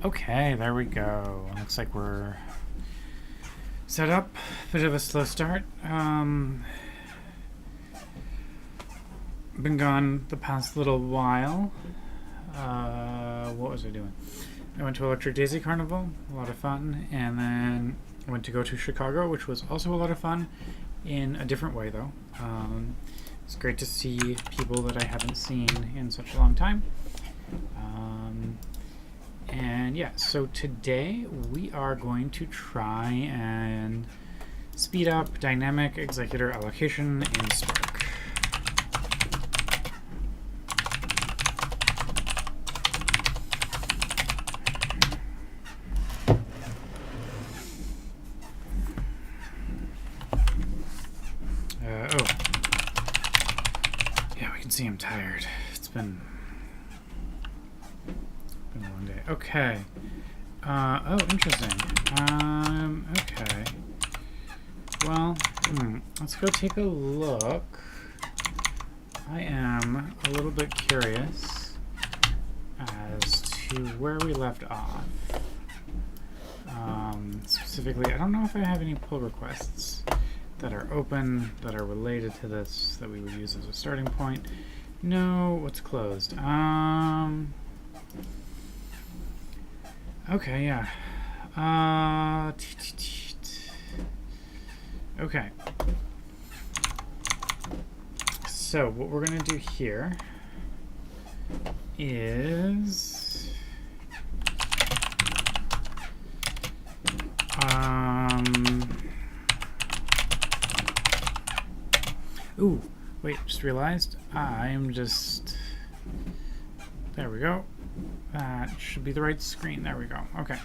Okay, there we go. Looks like we're set up. Bit of a slow start. Been gone the past little while. What was I doing? I went to Electric Daisy Carnival, a lot of fun, and then went to go to Chicago, which was also a lot of fun, in a different way though. It's great to see people that I haven't seen in such a long time. And yeah, so today we are going to try and speed up dynamic executor allocation in Spark. Oh. Yeah, we can see I'm tired. It's been a long day. Okay. Oh, interesting. Okay. Well, let's go take a look. I am a little bit curious as to where we left off. Specifically, I don't know if I have any pull requests that are open, that are related to this, that we would use as a starting point. No, what's closed? Okay, yeah. Okay. So what we're gonna do here is ooh, wait, just realized I'm just, there we go. That should be the right screen. There we go. Okay.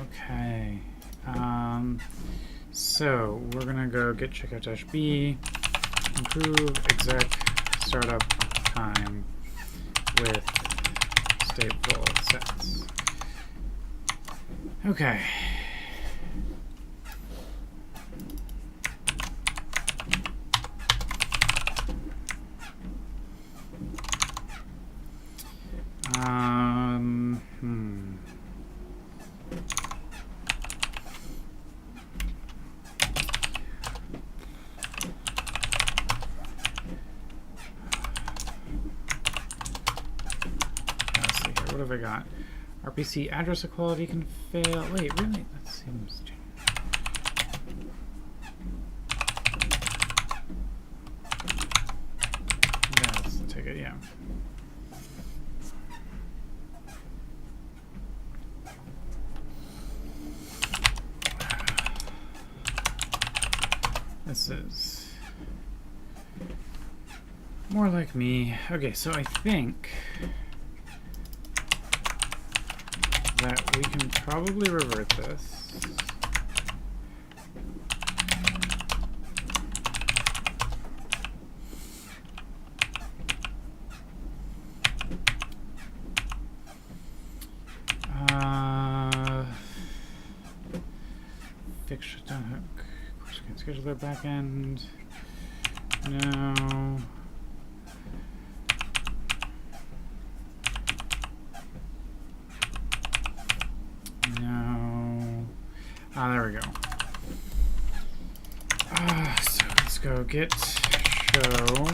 Okay. So we're gonna go get checkout-b, improve exec startup time with stateful sets. Okay. What have I got? RPC address equality can fail. Wait, really? That seems strange. Yeah, let's take it, yeah. This is more like me. Okay, so I think that we can probably revert this. Fix shutdown hook. Of course, we can schedule their backend. No. There we go. So let's go get show.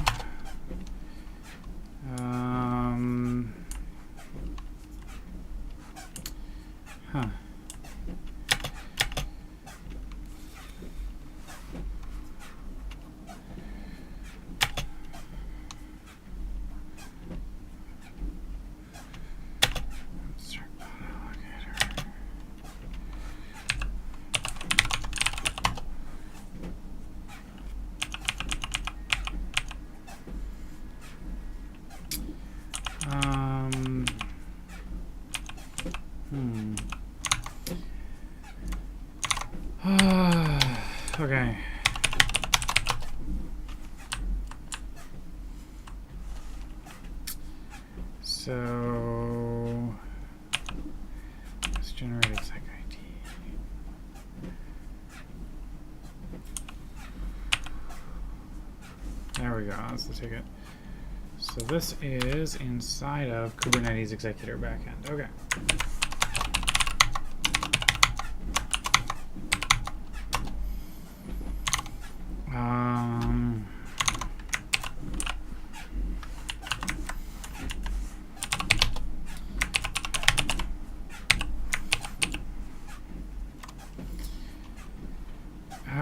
Okay. So let's generate exec ID. There we go. That's the ticket. So this is inside of Kubernetes executor backend. Okay.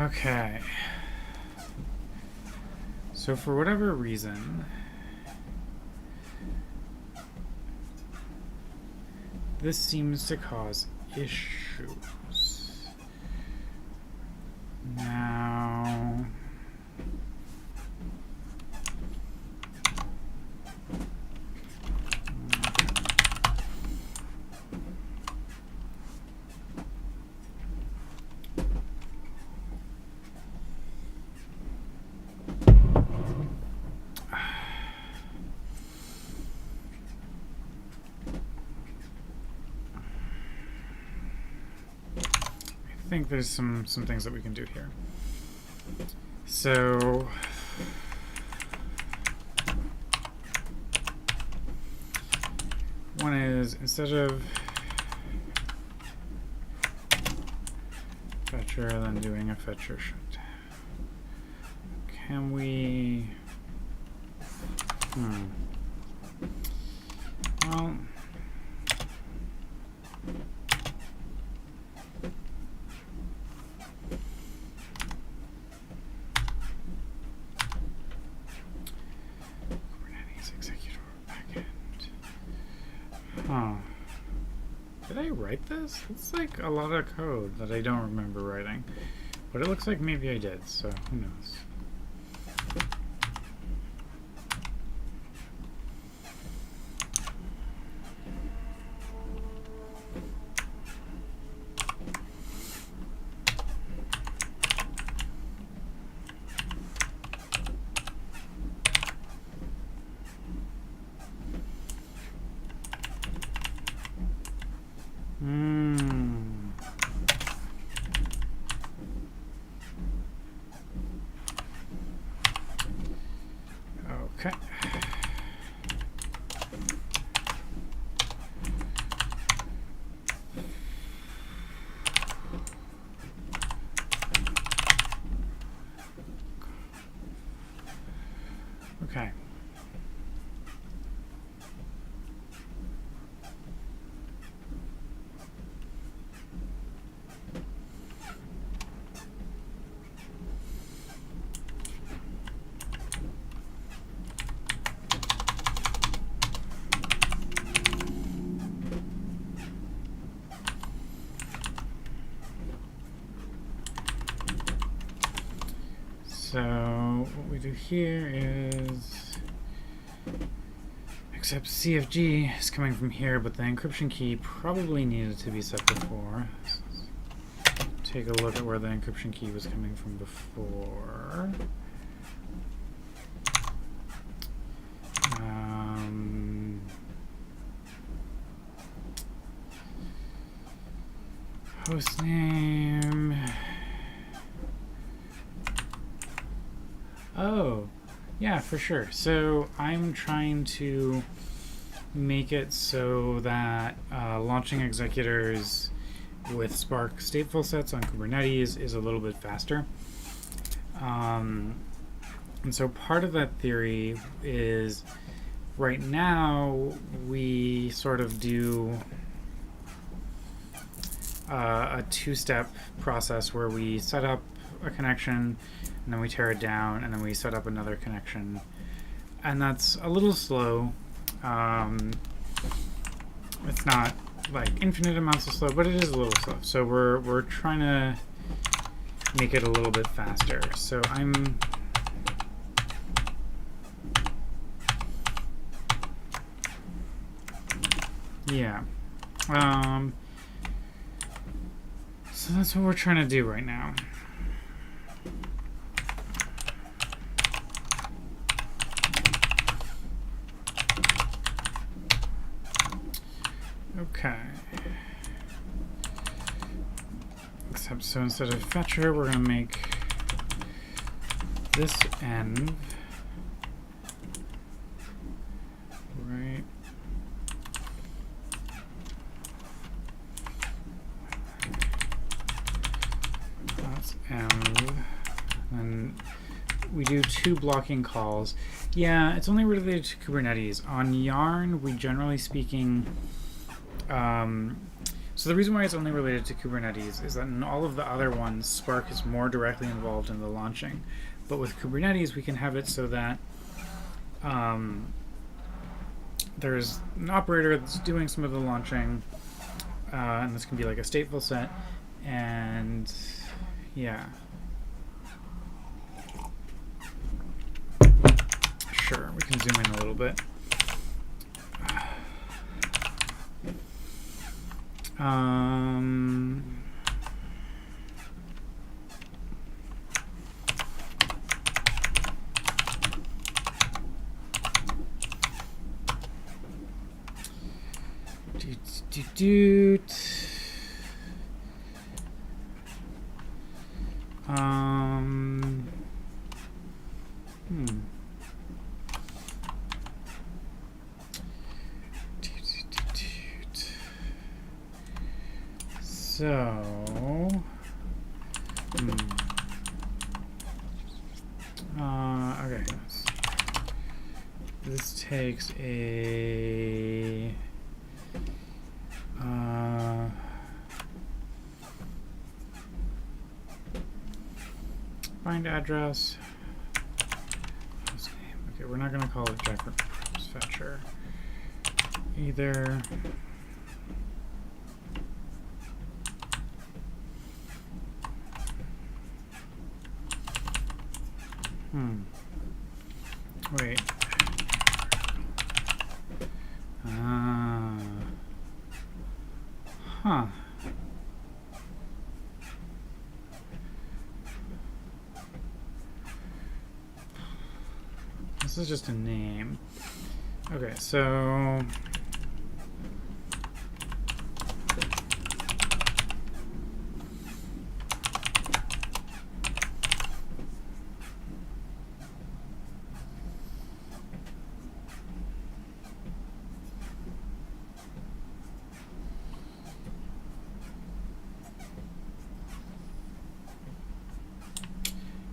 Okay. So for whatever reason, this seems to cause issues. Now, I think there's some things that we can do here. So one is, instead of fetcher then doing a fetcher should, can we well, Kubernetes executor backend. Did I write this? It's like a lot of code that I don't remember writing, but it looks like maybe I did, so who knows. Okay. Okay. So what we do here is, except CFG is coming from here, but the encryption key probably needed to be set before. Take a look at where the encryption key was coming from before. Hostname. Oh, yeah, for sure. So I'm trying to make it so that launching executors with Spark stateful sets on Kubernetes is a little bit faster. And so part of that theory is, right now we sort of do a two-step process where we set up a connection and then we tear it down and then we set up another connection, and that's a little slow. It's not like infinite amounts of slow, but it is a little slow, so we're trying to make it a little bit faster. So so that's what we're trying to do right now. Okay. Except, so instead of fetcher, we're going to make this env we do 2 blocking calls. Yeah, it's only related to Kubernetes. On Yarn, we generally speaking, so the reason why it's only related to Kubernetes is that in all of the other ones, Spark is more directly involved in the launching. But with Kubernetes, we can have it so that there's an operator that's doing some of the launching, and this can be like a stateful set, and yeah. Sure, we can zoom in a little bit. Okay. This takes a find address. Okay, we're not going to call it Jeffers fetcher either. Wait. Huh. This is just a name. Okay, so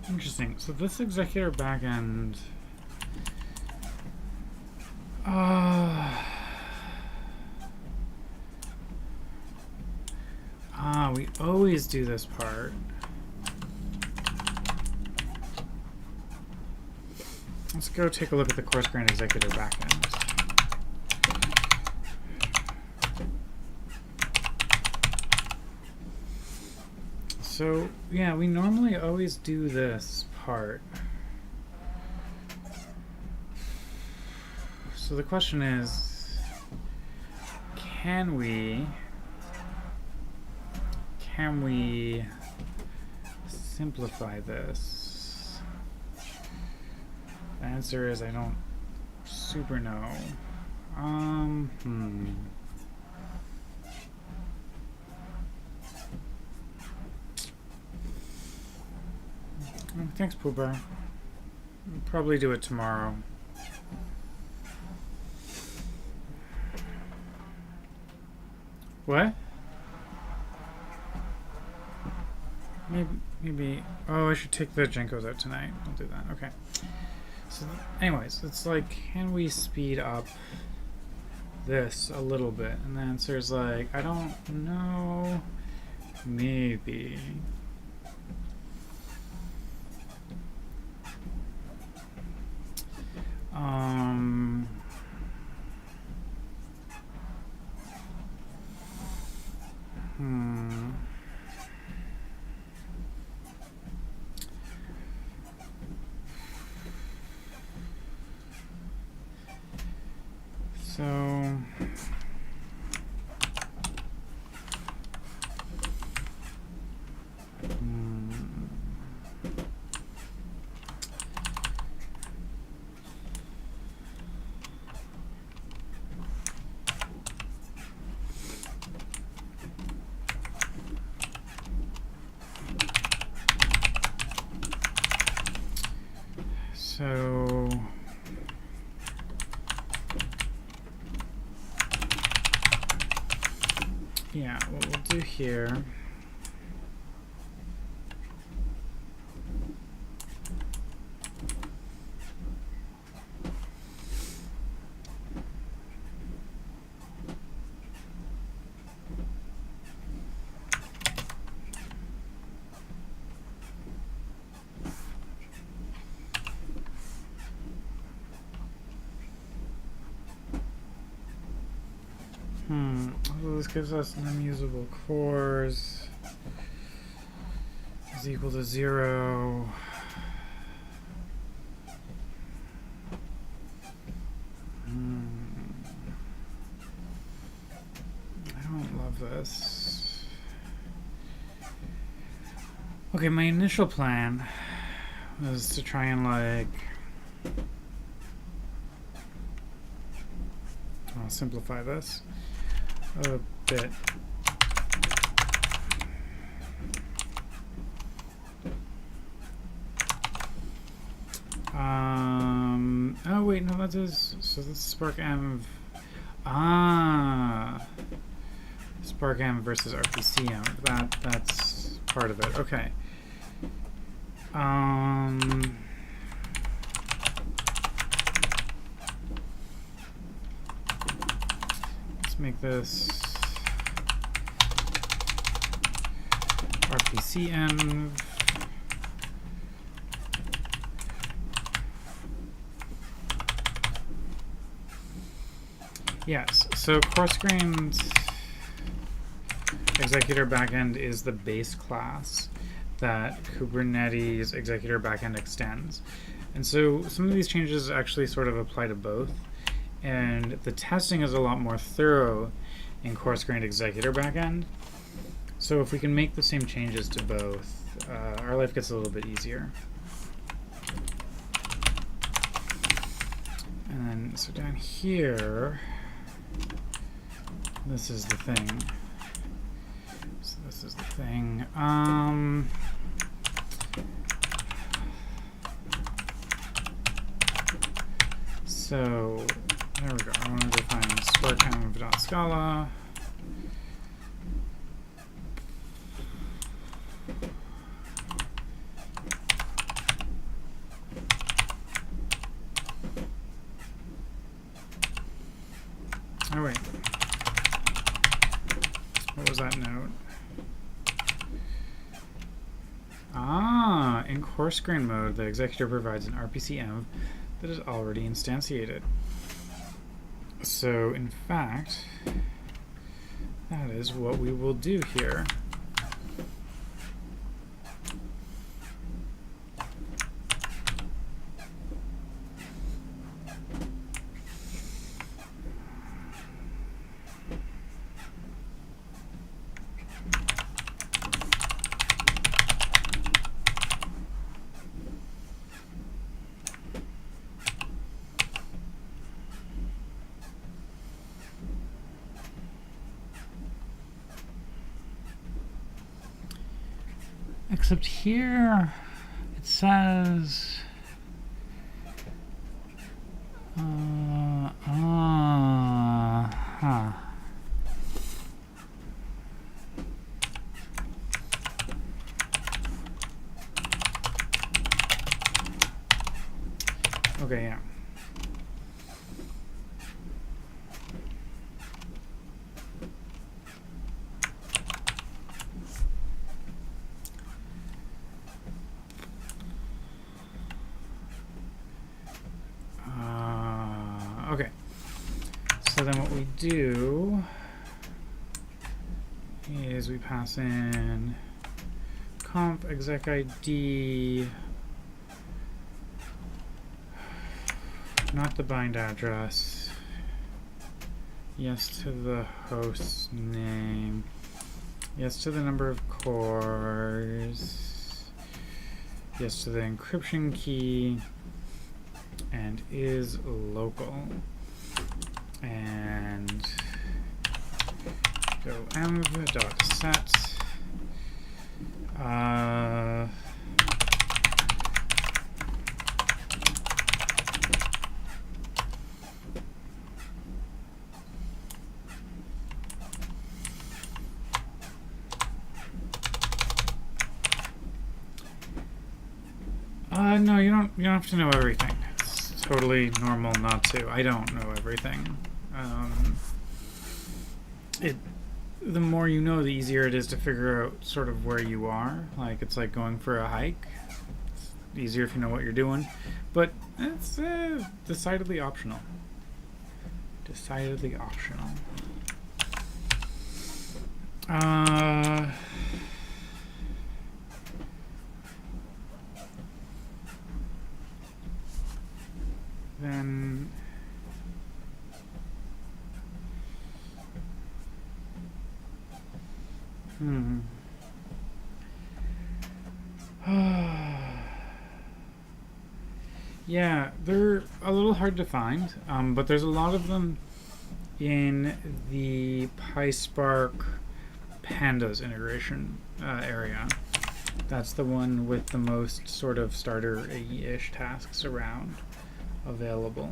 interesting. So this executor backend, we always do this part. Let's go take a look at the coarse grained executor backend. So yeah, we normally always do this part. So the question is, can we simplify this? The answer is I don't super know. Thanks, Pooper. We'll probably do it tomorrow. What? Maybe. Oh, I should take the Jenkos out tonight. I'll do that. Okay. So, anyways, it's like, can we speed up this a little bit? And the answer is like, I don't know. Maybe. So yeah, what we'll do here So this gives us unusable cores is equal to 0. I don't love this. Okay, my initial plan was to try and like I'll simplify this a bit. Oh wait, no, that is, so this is Spark M. Spark M versus RPCM. That's part of it. Okay. Let's make this RPCM. Yes, so coarse-grained executor backend is the base class that Kubernetes executor backend extends. And so some of these changes actually sort of apply to both. And the testing is a lot more thorough in coarse-grained executor backend. So if we can make the same changes to both, our life gets a little bit easier. And then, so down here, this is the thing. So this is the thing. So there we go. I want to define sparkm.scala. Oh wait. What was that note? In coarse grain mode, the executor provides an RPCM that is already instantiated. So, in fact, that is what we will do here. Except here it says okay, yeah. Okay, so then what we do is we pass in conf exec ID, not the bind address, yes to the host name, yes to the number of cores, yes to the encryption key, and is local, and go env.set no, you don't have to know everything. Totally normal not to. I don't know everything. The more you know, the easier it is to figure out sort of where you are. Like, it's like going for a hike. It's easier if you know what you're doing. But it's decidedly optional. Decidedly optional. Then yeah, they're a little hard to find, but there's a lot of them in the PySpark pandas integration area. That's the one with the most sort of starter-ish tasks around available.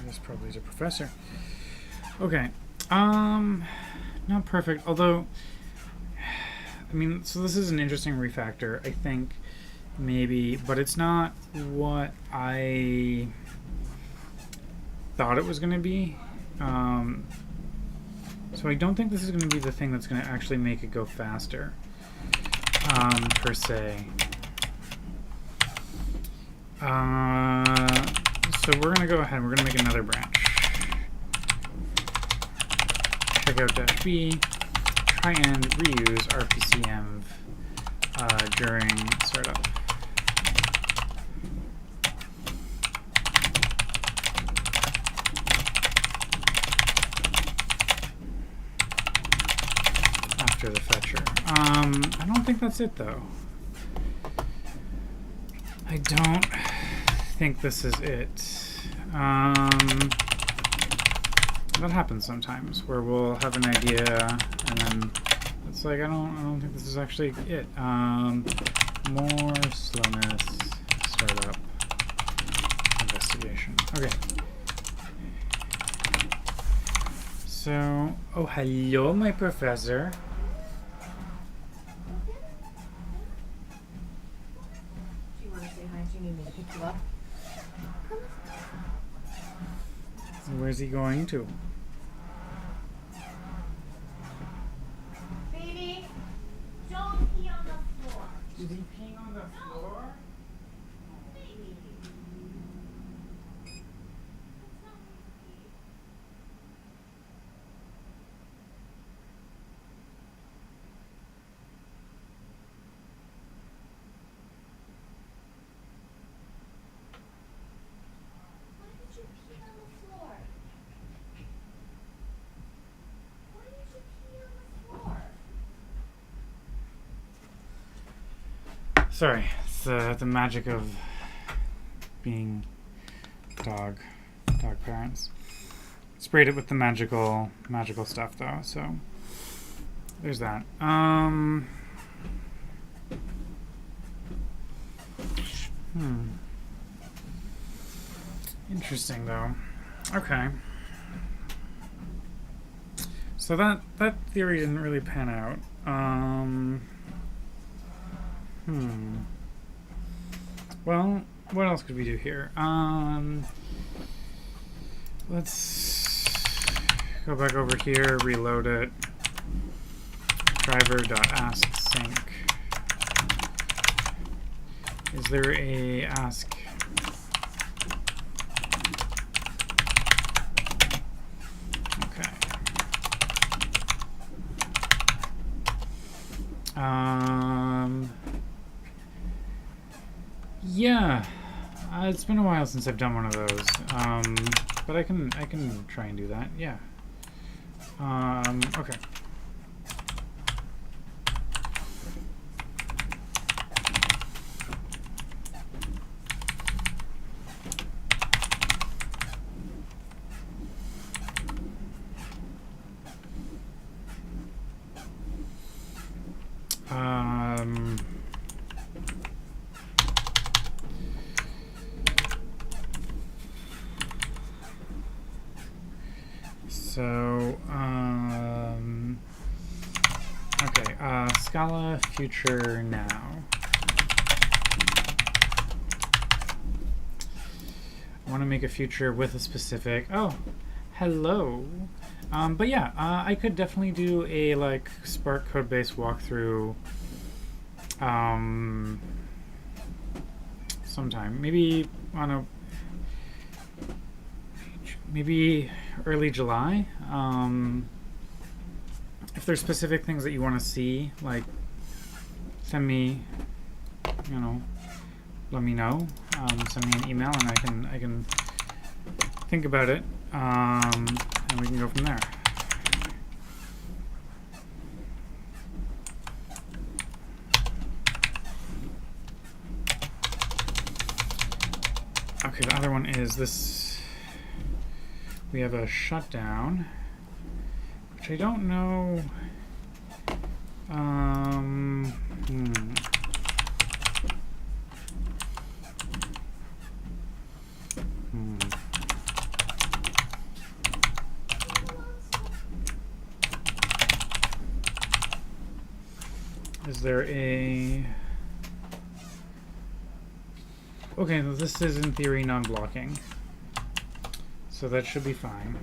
This probably is a professor. Okay. Not perfect, although I mean, so this is an interesting refactor, I think, maybe, but it's not what I thought it was going to be. So I don't think this is going to be the thing that's going to actually make it go faster, per se. So we're going to go ahead, we're going to make another branch. Checkout-b, try and reuse RPCenv during startup. After the fetcher. I don't think that's it though. I don't think this is it. That happens sometimes where we'll have an idea and then it's like I don't think this is actually it. More slowness, startup, investigation. Okay. So, oh hello my professor. Do you want to say hi? Do you need me to pick you up? Where's he going to? Baby, don't pee on the floor. Is he peeing on the floor? Baby. Why did you pee on the floor? Why did you pee on the floor? Sorry, it's the magic of being dog parents. Sprayed it with the magical stuff though, so there's that. Interesting though. Okay. So that theory didn't really pan out. Well, what else could we do here? Let's go back over here, reload it. Driver.askSync. Is there a ask? Okay. Yeah, it's been a while since I've done one of those, but I can try and do that. Yeah. Okay. Okay, Scala future now. I want to make a future with a specific, oh, hello. But yeah, I could definitely do a like Spark codebase walkthrough sometime. Maybe on a maybe early July. If there's specific things that you want to see, like send me, let me know. Send me an email, and I can think about it, and we can go from there. Okay, the other one is this. We have a shutdown, which I don't know. Is there a... Okay, this is in theory non-blocking, so that should be fine.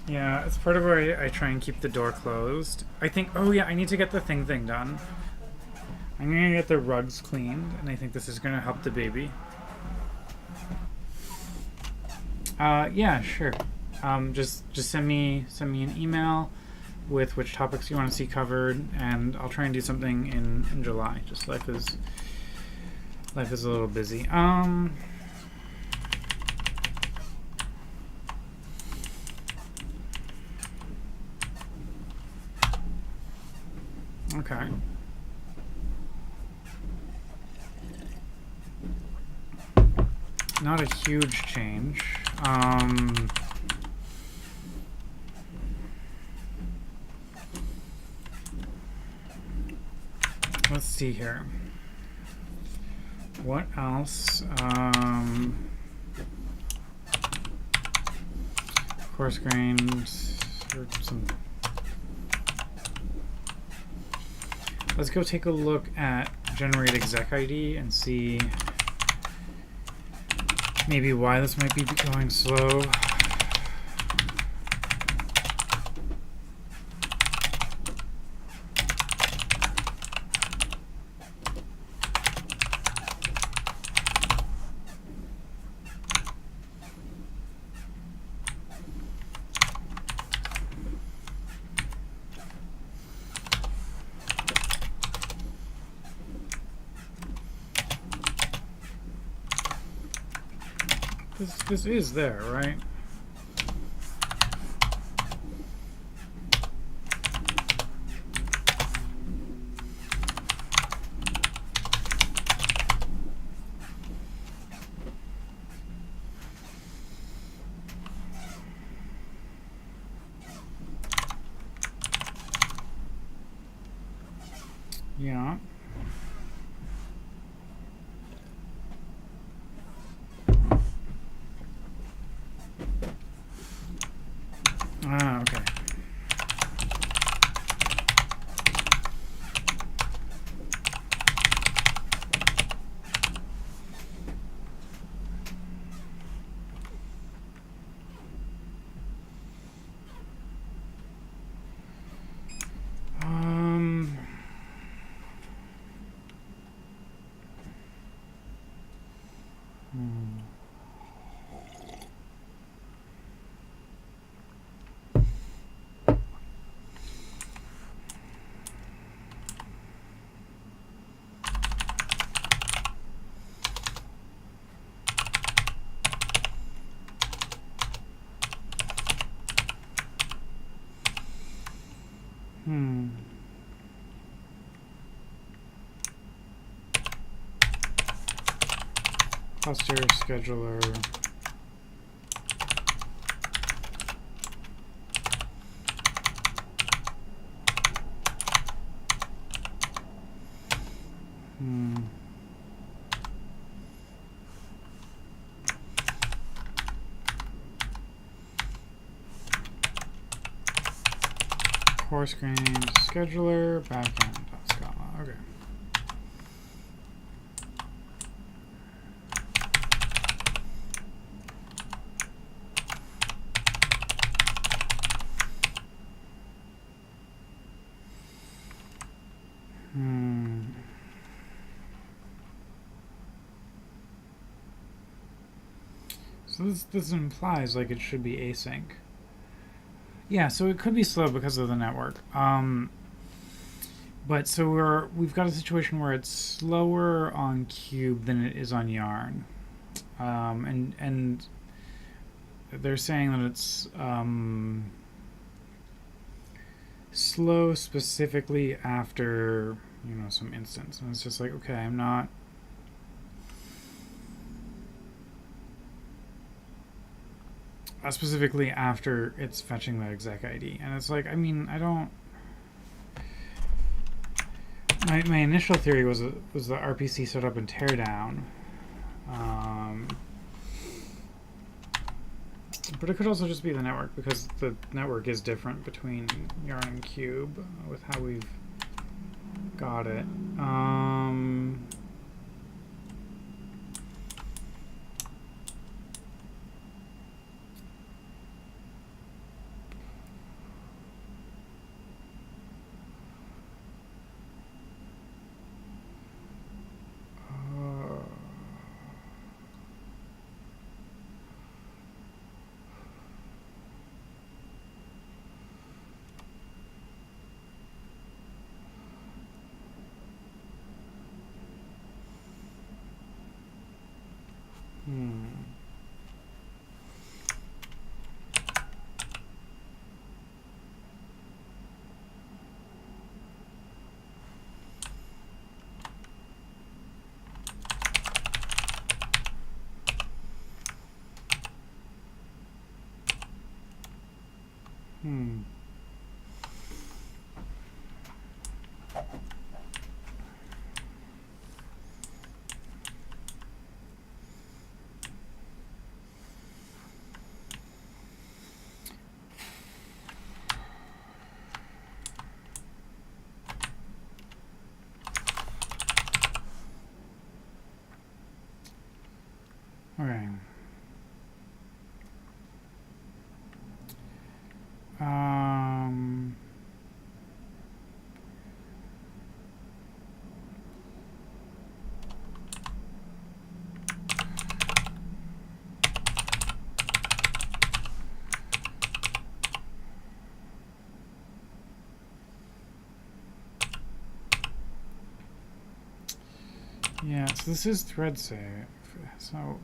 Yeah, it's part of where I try and keep the door closed. I think, oh yeah, I need to get the thing done. I'm gonna get the rugs cleaned, and I think this is gonna help the baby. Yeah, sure. Just send me an email with which topics you want to see covered, and I'll try and do something in July. Just life is a little busy. Okay. Not a huge change. Let's see here. What else? Coarse grains, or some. Let's go take a look at generate exec ID and see maybe why this might be going slow. This is there, right? Yeah. Okay. Cluster scheduler. Coarse grained scheduler backend. Okay. So this implies like it should be async. Yeah, so it could be slow because of the network. But so we've got a situation where it's slower on Cube than it is on Yarn, and they're saying that it's slow specifically after some instance, and it's just like, okay, I'm not. Specifically after it's fetching the exec ID, and it's like, I mean, I don't. My initial theory was the RPC setup and teardown, but it could also just be the network, because the network is different between Yarn and Cube with how we've got it. Okay. Yeah, so this is thread safe. So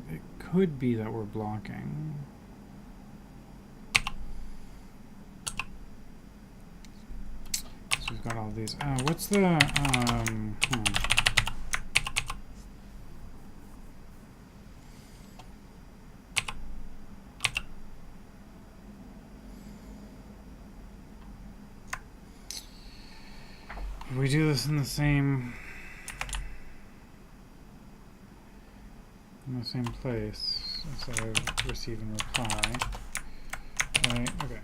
it could be that we're blocking. So we've got all these. What's the if we do this in the same place instead of receive and reply, right? Okay.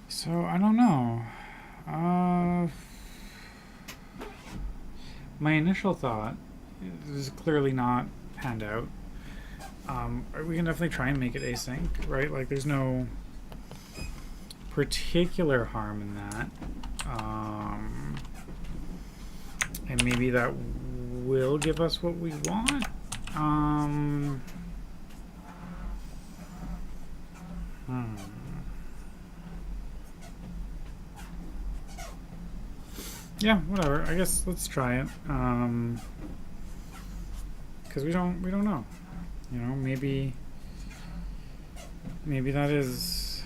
So I don't know. My initial thought is clearly not panned out. We can definitely try and make it async, right? Like, there's no particular harm in that. And maybe that will give us what we want. Yeah, whatever. I guess let's try it. Because we don't know. Maybe that is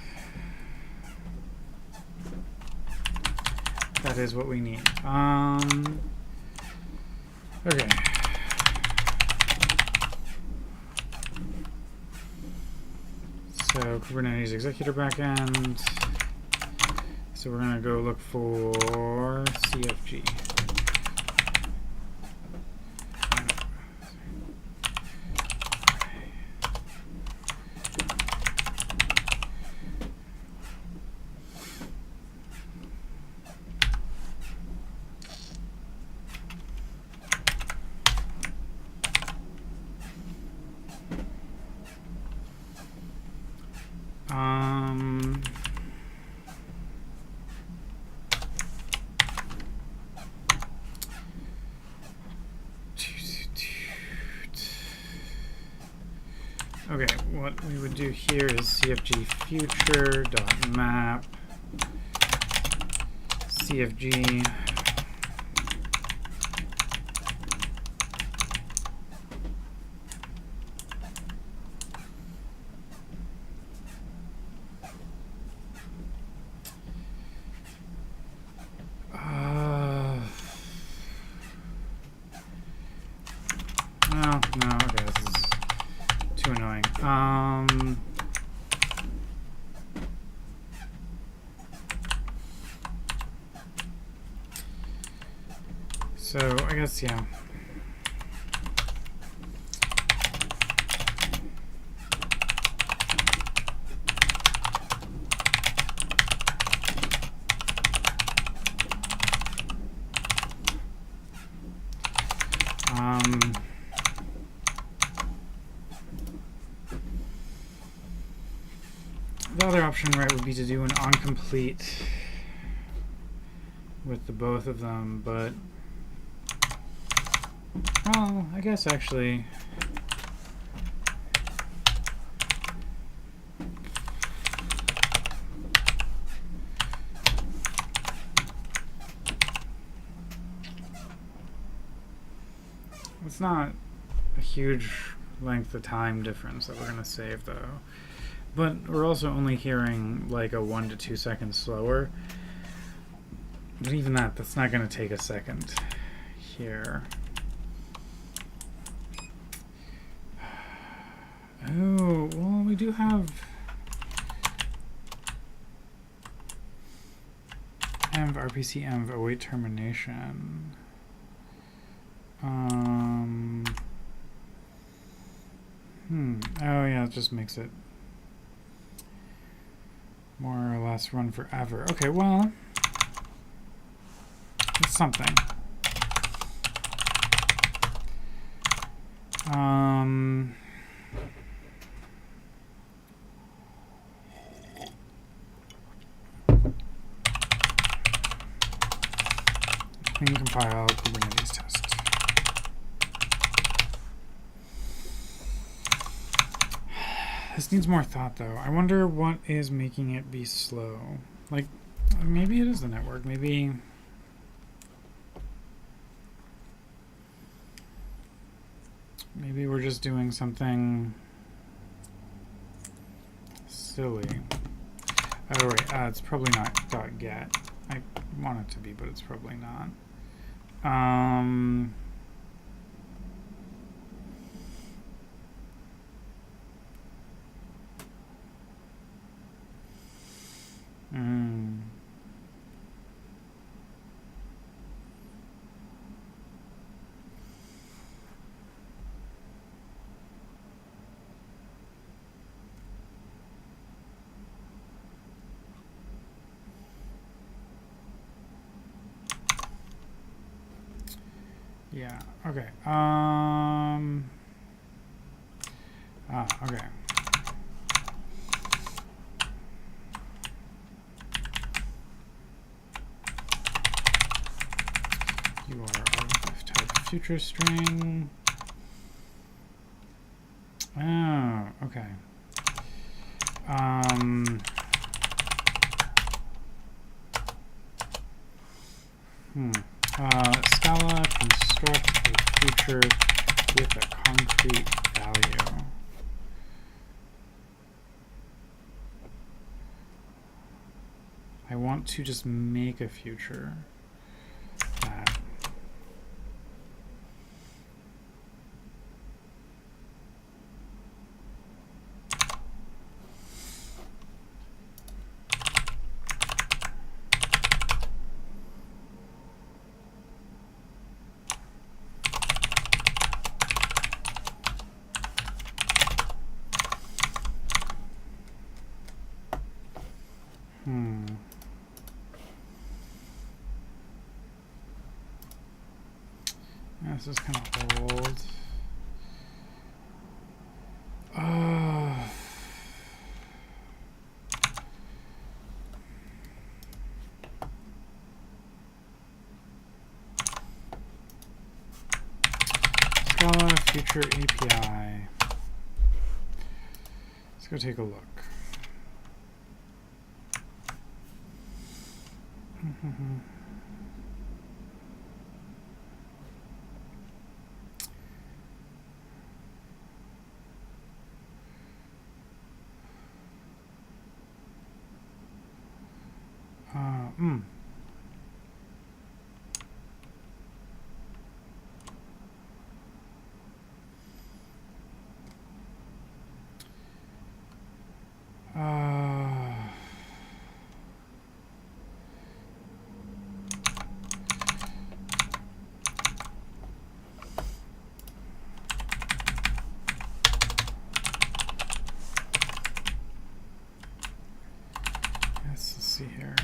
what we need. Okay. So Kubernetes executor backend. So we're gonna go look for CFG. Okay, what we would do here is cfg future.map cfg no, okay, this is too annoying. So I guess, yeah. The other option, right, would be to do an onComplete with the both of them, but well, I guess actually it's not a huge length of time difference that we're going to save though. But we're also only hearing like a 1 to 2 seconds slower. But even that's not going to take a second here. Oh, well, we do have env rpc env await termination. Oh yeah, it just makes it more or less run forever. Okay, well, it's something. Clean compile Kubernetes test. This needs more thought, though. I wonder what is making it be slow. Like, maybe it is the network. Maybe we're just doing something silly. Oh, right. It's probably not .get. I want it to be, but it's probably not. Yeah, okay. Okay. You are of type future string. Oh, okay. Scala construct a future with a concrete value. I want to just make a future. That. This is kind of old. Scala future API. Let's go take a look. Let's see here.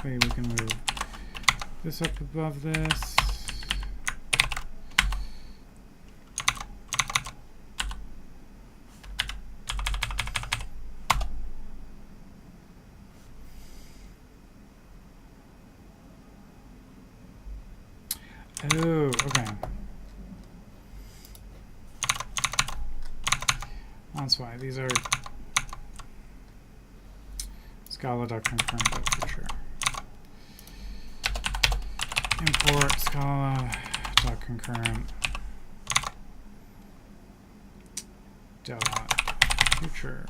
Maybe we can move this up above this. Oh, okay. That's why these are Scala.concurrent.feature. Import Scala.concurrent .future.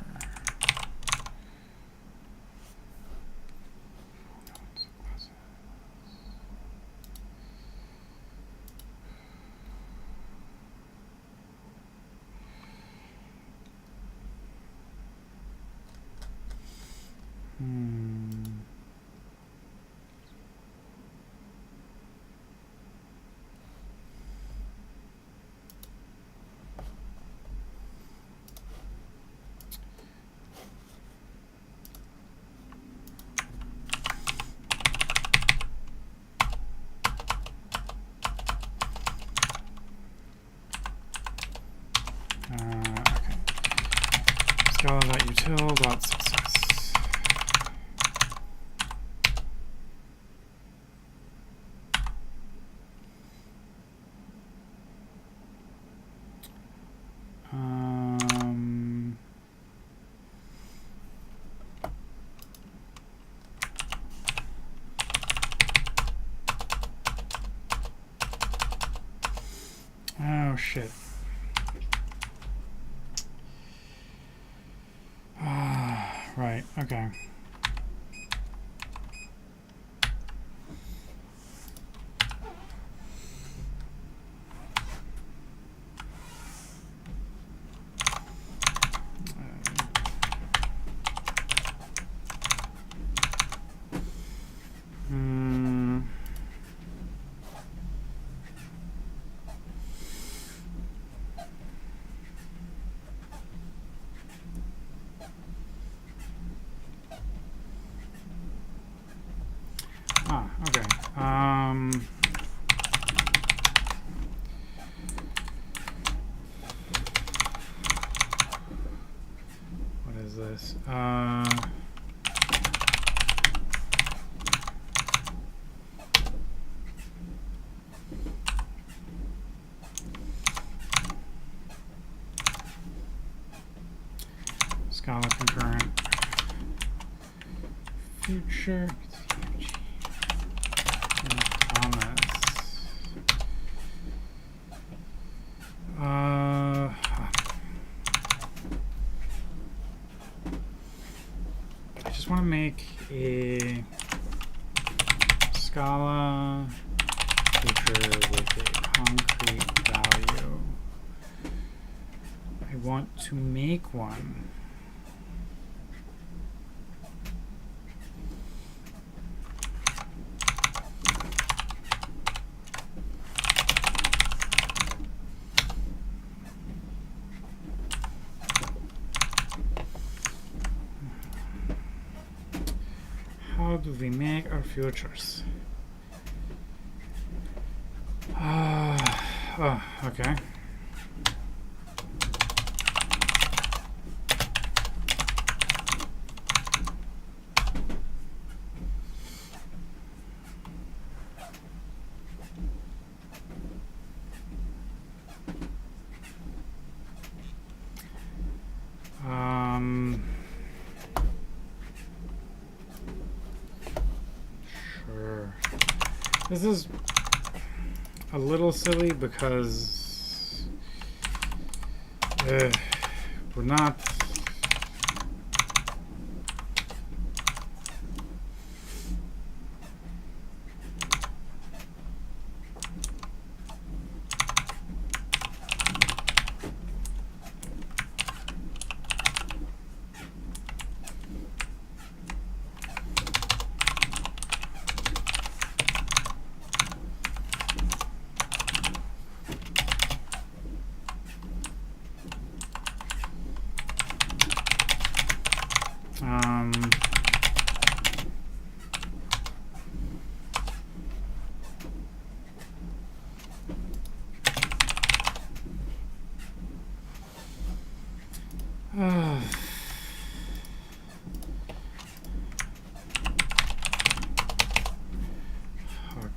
Okay. Scala.util.success. Oh shit. Right, okay. Okay. What is this? Scala concurrent future. I just want to make a Scala feature with a concrete value. I want to make one. How do we make our futures? Okay. This is a little silly because we're not.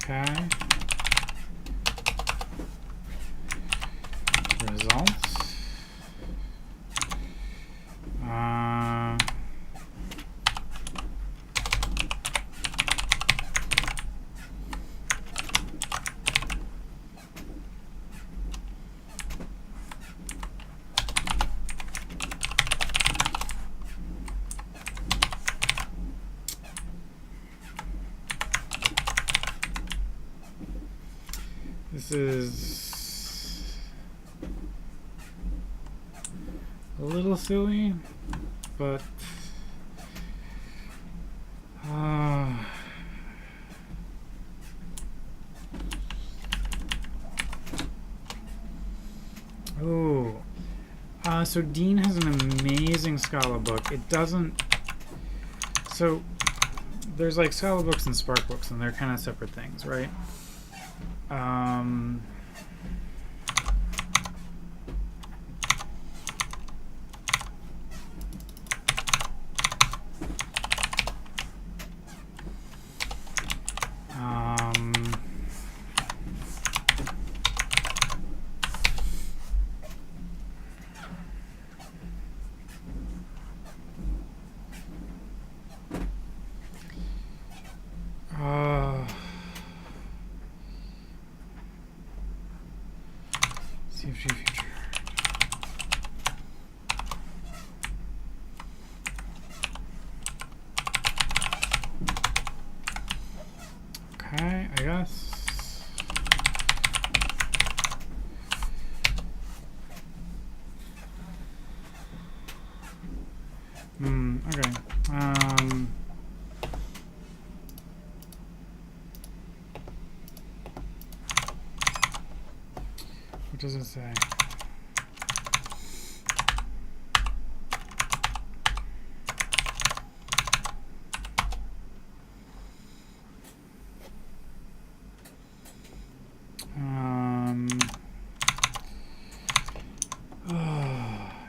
Okay. Results. This is a little silly, but so Dean has an amazing Scala book. It doesn't. So there's like Scala books and Spark books, and they're kind of separate things, right? CFG feature. Okay, I guess. Okay. What does it say?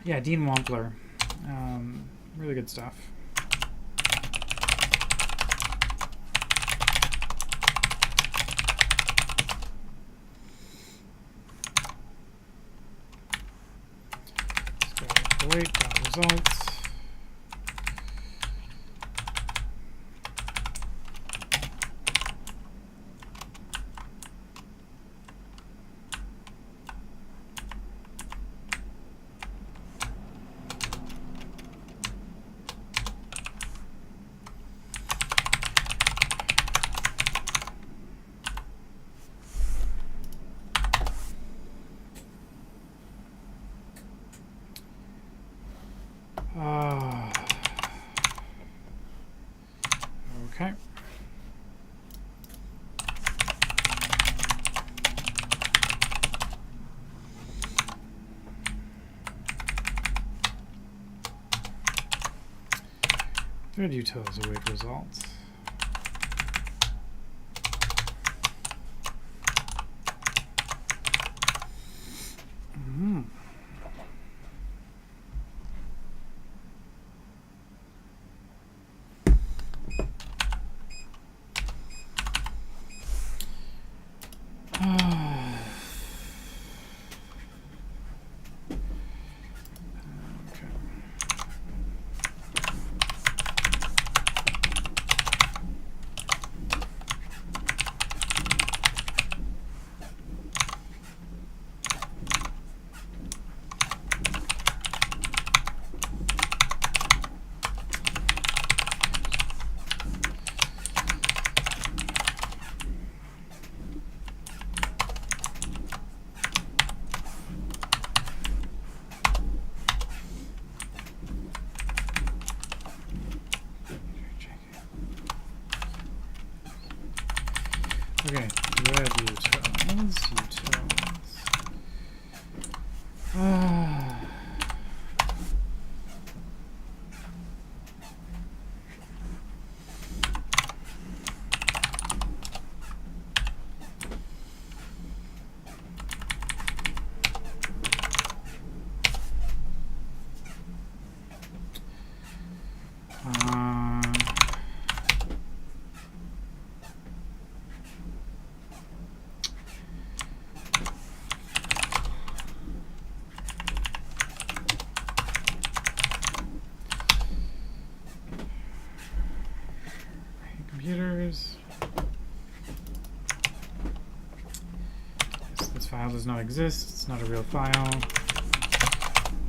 Yeah, Dean Wampler. Really good stuff. Wait, results. Okay. Thread utils await results. utils. Ah. Computers. This file does not exist. It's not a real file.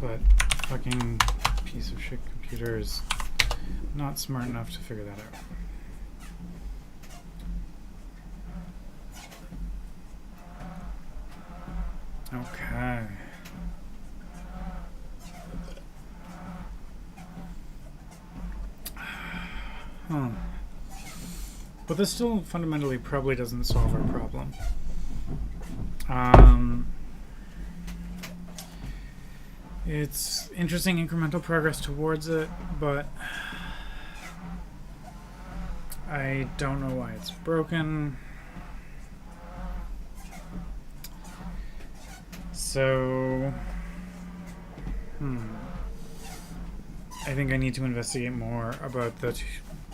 But fucking piece of shit computer is not smart enough to figure that out. Okay. Huh. But this still fundamentally probably doesn't solve our problem. It's interesting incremental progress towards it, but I don't know why it's broken. So, I think I need to investigate more about the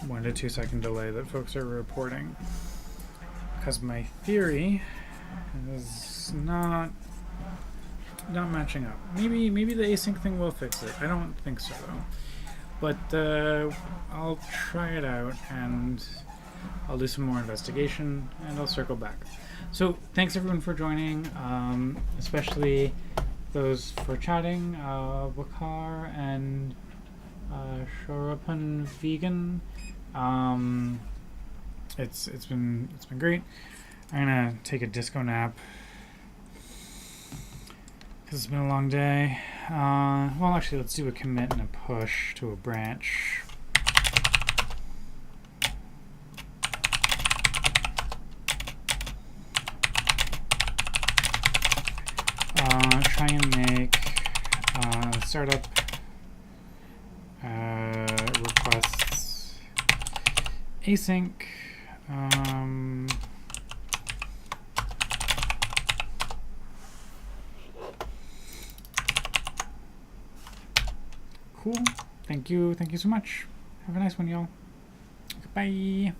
1 to 2 second delay that folks are reporting, because my theory is not matching up. Maybe the async thing will fix it. I don't think so though. But I'll try it out and I'll do some more investigation and I'll circle back. So thanks everyone for joining, especially those for chatting, Wakar and Shorapan Vegan. It's been great. I'm gonna take a disco nap because it's been a long day. Well, actually, let's do a commit and a push to a branch. Try and make startup requests async. Cool. Thank you so much. Have a nice one, y'all. Goodbye.